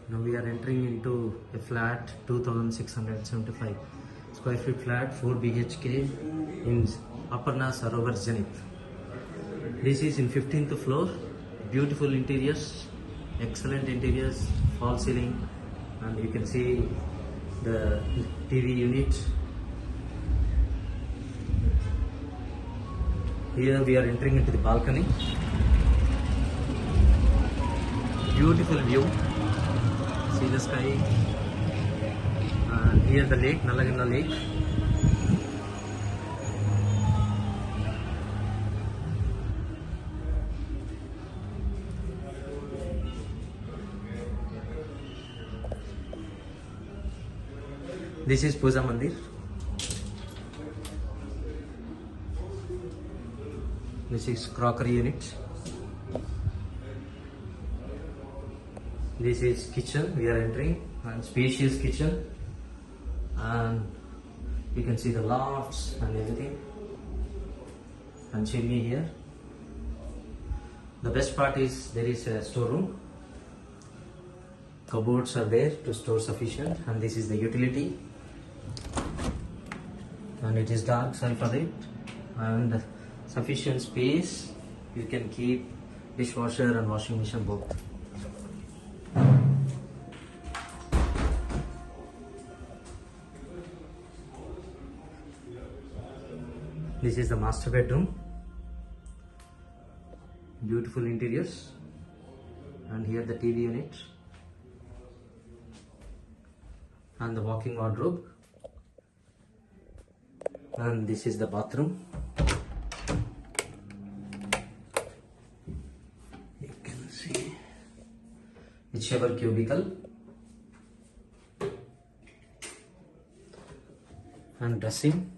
Now we are entering into a flat 2675 square feet flat 4 BHK in Aparna Sarovar Zicon. This is in 15th floor. Beautiful interiors, excellent interiors, false ceiling, and you can see the TV unit. Here we are entering into the balcony. Beautiful view. See the sky, and here the lake, Nallagandla lake. This is Puja Mandir. This is crockery unit. This is kitchen. We are entering, and spacious kitchen, and you can see the lofts and everything, and chimney here. The best part is there is a storeroom. Cupboards are there to store sufficient, and this is the utility, and it is dark, sorry for it, and sufficient space. You can keep dishwasher and washing machine both. This is the master bedroom. Beautiful interiors, and here the TV unit and the walk-in wardrobe, and this is the bathroom. You can see it's shower cubicle and dressing.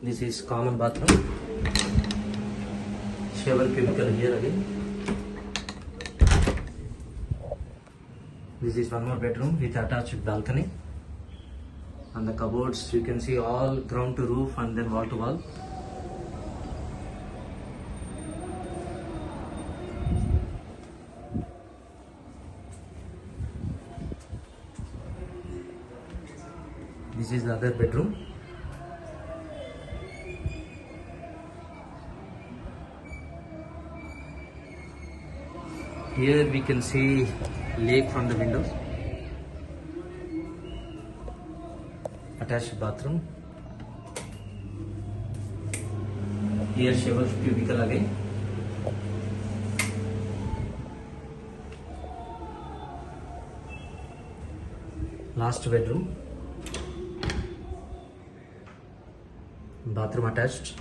This is common bathroom. Shower cubicle here again. This is one more bedroom with attached balcony. And the cupboards, you can see all ground to roof and then wall to wall. This is the other bedroom. Here we can see lake from the windows. Attached bathroom. Here shower cubicle again. Last bedroom. Bathroom attached.